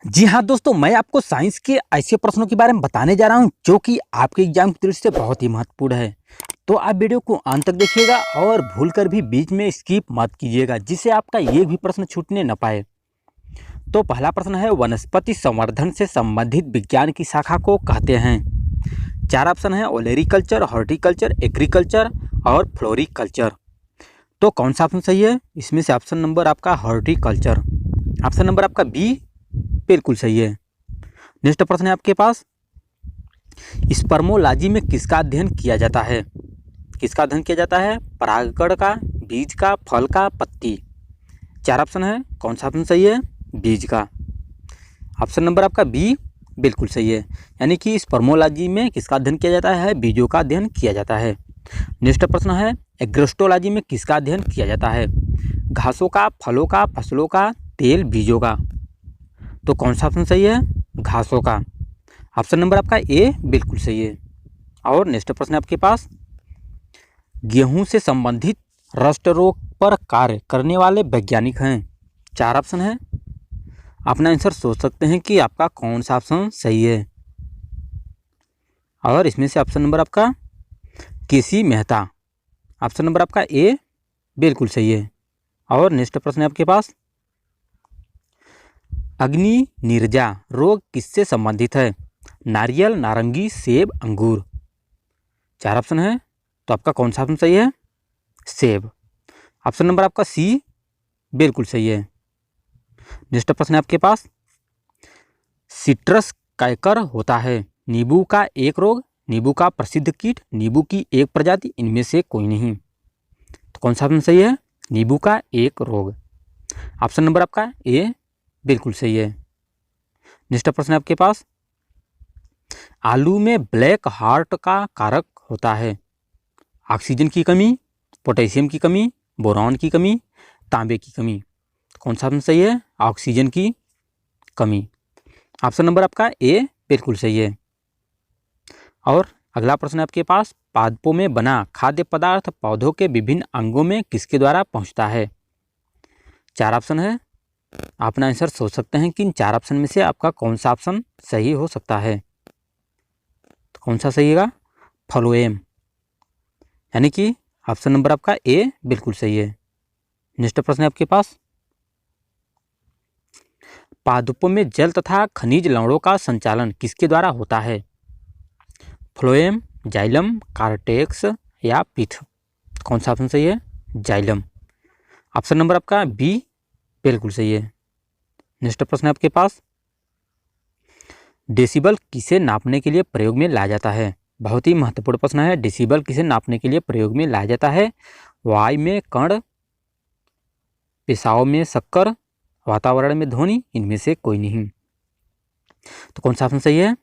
जी हाँ दोस्तों, मैं आपको साइंस के ऐसे प्रश्नों के बारे में बताने जा रहा हूँ जो कि आपके एग्जाम की दृष्टि से बहुत ही महत्वपूर्ण है। तो आप वीडियो को अंत तक देखिएगा और भूलकर भी बीच में स्किप मत कीजिएगा, जिससे आपका ये भी प्रश्न छूटने न पाए। तो पहला प्रश्न है, वनस्पति संवर्धन से संबंधित विज्ञान की शाखा को कहते हैं। चार ऑप्शन है, ओलेरिकल्चर, हॉर्टिकल्चर, एग्रीकल्चर और फ्लोरिकल्चर। तो कौन सा ऑप्शन सही है? इसमें से ऑप्शन नंबर आपका हॉर्टिकल्चर। ऑप्शन नंबर आपका बी बिल्कुल सही है। नेक्स्ट प्रश्न है आपके पास, स्पर्मोलॉजी में किसका अध्ययन किया जाता है? किसका अध्ययन किया जाता है? परागकण का, बीज का, फल का, पत्ती। चार ऑप्शन है, कौन सा ऑप्शन सही है? बीज का। ऑप्शन नंबर आपका बी बिल्कुल सही है। यानी कि स्पर्मोलॉजी में किसका अध्ययन किया जाता है? बीजों का अध्ययन किया जाता है। नेक्स्ट प्रश्न है, एग्रोस्टोलॉजी में किसका अध्ययन किया जाता है? घासों का, फलों का, फसलों का, तेल बीजों का। तो कौन सा ऑप्शन सही है? घासों का। ऑप्शन नंबर आपका ए बिल्कुल सही है। और नेक्स्ट प्रश्न आपके पास, गेहूं से संबंधित रस्ट रोग पर कार्य करने वाले वैज्ञानिक हैं। चार ऑप्शन है, अपना आंसर सोच सकते हैं कि आपका कौन सा ऑप्शन सही है। और इसमें से ऑप्शन नंबर आपका केसी मेहता। ऑप्शन नंबर आपका ए बिल्कुल सही है। और नेक्स्ट प्रश्न है आपके पास, अग्नि निर्जा रोग किससे संबंधित है? नारियल, नारंगी, सेब, अंगूर। चार ऑप्शन है, तो आपका कौन सा ऑप्शन सही है? सेब। ऑप्शन नंबर आपका सी बिल्कुल सही है। नेक्स्ट प्रश्न है आपके पास, सिट्रस कैकर होता है? नींबू का एक रोग, नींबू का प्रसिद्ध कीट, नींबू की एक प्रजाति, इनमें से कोई नहीं। तो कौन सा ऑप्शन सही है? नींबू का एक रोग। ऑप्शन नंबर आपका ए बिल्कुल सही है। नेक्स्ट प्रश्न है आपके पास, आलू में ब्लैक हार्ट का कारक होता है? ऑक्सीजन की कमी, पोटेशियम की कमी, बोरॉन की कमी, तांबे की कमी। कौन सा ऑप्शन सही है? ऑक्सीजन की कमी। ऑप्शन नंबर आपका ए बिल्कुल सही है। और अगला प्रश्न है आपके पास, पादपों में बना खाद्य पदार्थ पौधों के विभिन्न अंगों में किसके द्वारा पहुंचता है? चार ऑप्शन है, अपना आंसर सोच सकते हैं कि इन चार ऑप्शन में से आपका कौन सा ऑप्शन सही हो सकता है। तो कौन सा सही है? फ्लोएम। यानी कि ऑप्शन नंबर आपका ए बिल्कुल सही है। नेक्स्ट प्रश्न है आपके पास, पादपों में जल तथा खनिज लवणों का संचालन किसके द्वारा होता है? फ्लोएम, जाइलम, कार्टेक्स या पिथ। कौन सा ऑप्शन सही है? जाइलम। ऑप्शन नंबर आपका बी बिल्कुल सही है। नेक्स्ट प्रश्न है आपके पास, डेसिबल किसे नापने के लिए प्रयोग में लाया जाता है? बहुत ही महत्वपूर्ण प्रश्न है। डेसिबल किसे नापने के लिए प्रयोग में लाया जाता है? वायु में कण, पेशाब में शक्कर, वातावरण में ध्वनि, इनमें से कोई नहीं। तो कौन सा ऑप्शन सही है?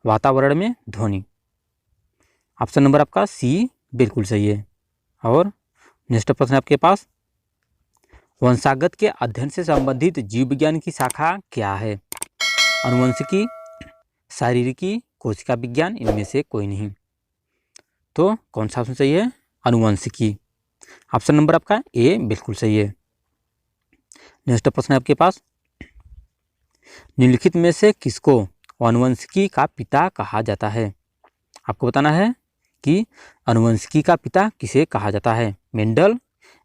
वातावरण में ध्वनि। ऑप्शन नंबर आपका सी बिल्कुल सही है। और नेक्स्ट प्रश्न आपके पास, वंशागत के अध्ययन से संबंधित जीव विज्ञान की शाखा क्या है? अनुवंशिकी, शारीरिकी, कोशिका विज्ञान, इनमें से कोई नहीं। तो कौन सा ऑप्शन सही है? अनुवंशिकी। ऑप्शन नंबर आपका ए बिल्कुल सही है। नेक्स्ट प्रश्न है आपके पास, निम्नलिखित में से किसको अनुवंशिकी का पिता कहा जाता है? आपको बताना है कि अनुवंशिकी का पिता किसे कहा जाता है। मेंडल,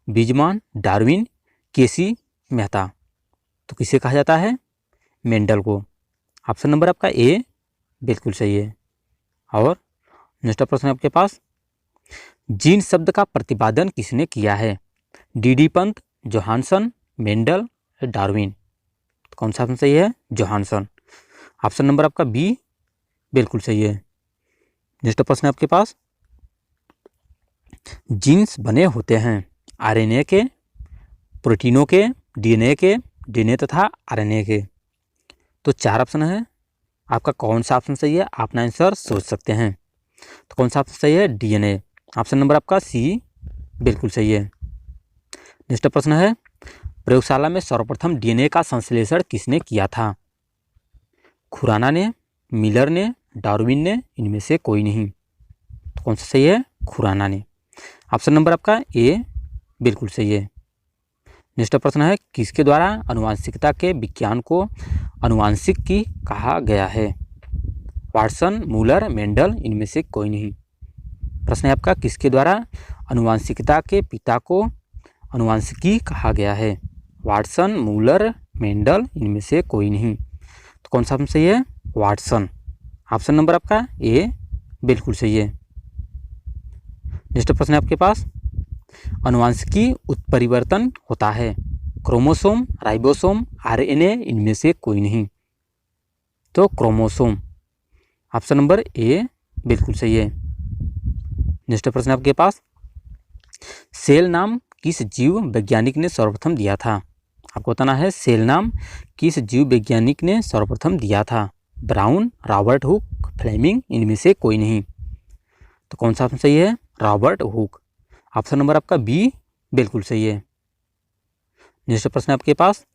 बीजमान, डार्विन, केसी मेहता। तो किसे कहा जाता है? मेंडल को। ऑप्शन नंबर आपका ए बिल्कुल सही है। और नेक्स्ट प्रश्न आपके पास, जीन शब्द का प्रतिपादन किसने किया है? D Pant, Johansson, Mendel, Darwin. तो कौन सा ऑप्शन सही है? जोहानसन। ऑप्शन नंबर आपका बी बिल्कुल सही है। नेक्स्ट प्रश्न है आपके पास, जीन्स बने होते हैं आरएनए के, प्रोटीनों के, डीएनए तथा आरएनए के। तो चार ऑप्शन है, आपका कौन सा ऑप्शन सही है? अपना आंसर सोच सकते हैं। तो कौन सा ऑप्शन सही है? डीएनए। ऑप्शन नंबर आपका सी बिल्कुल सही है। नेक्स्ट प्रश्न है, प्रयोगशाला में सर्वप्रथम डीएनए का संश्लेषण किसने किया था? खुराना ने, मिलर ने, डार्विन ने, इनमें से कोई नहीं। तो कौन सा सही है? खुराना ने। ऑप्शन नंबर आपका ए बिल्कुल सही है। नेक्स्ट प्रश्न है, किसके द्वारा आनुवंशिकता के विज्ञान को आनुवंशिकी कहा गया है? वाटसन, मूलर, मेंडल, इनमें से कोई नहीं। प्रश्न है आपका, किसके द्वारा आनुवंशिकता के पिता को आनुवंशिकी कहा गया है? वाटसन, मूलर, मेंडल, इनमें से कोई नहीं। तो कौन सा ऑप्शन सही है? वाटसन। ऑप्शन नंबर आपका ए बिल्कुल सही है। नेक्स्ट प्रश्न है आपके पास, आनुवंशिकी उत्परिवर्तन होता है क्रोमोसोम, राइबोसोम, आरएनए, इनमें से कोई नहीं। तो क्रोमोसोम। ऑप्शन नंबर ए बिल्कुल सही है। नेक्स्ट प्रश्न आपके पास, सेल नाम किस जीव वैज्ञानिक ने सर्वप्रथम दिया था? आपको बताना है सेल नाम किस जीव वैज्ञानिक ने सर्वप्रथम दिया था? ब्राउन, रॉबर्ट हुक, फ्लेमिंग, इनमें से कोई नहीं। तो कौन सा ऑप्शन सही है? Robert Hooke. ऑप्शन नंबर आपका बी बिल्कुल सही है। नेक्स्ट प्रश्न आपके पास,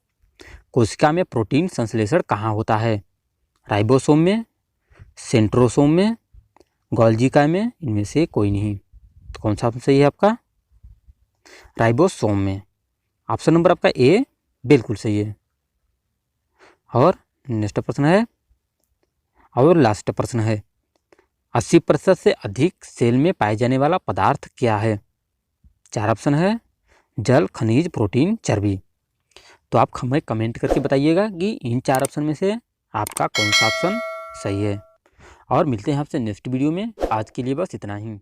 कोशिका में प्रोटीन संश्लेषण कहाँ होता है? राइबोसोम में, सेंट्रोसोम में, गोल्गी में, इनमें से कोई नहीं। तो कौन सा ऑप्शन सही है आपका? राइबोसोम में। ऑप्शन नंबर आपका ए बिल्कुल सही है। और नेक्स्ट प्रश्न है, और लास्ट प्रश्न है, 80% से अधिक सेल में पाए जाने वाला पदार्थ क्या है? 4 ऑप्शन है, जल, खनिज, प्रोटीन, चर्बी। तो आप हमें कमेंट करके बताइएगा कि इन 4 ऑप्शन में से आपका कौन सा ऑप्शन सही है। और मिलते हैं आपसे नेक्स्ट वीडियो में। आज के लिए बस इतना ही।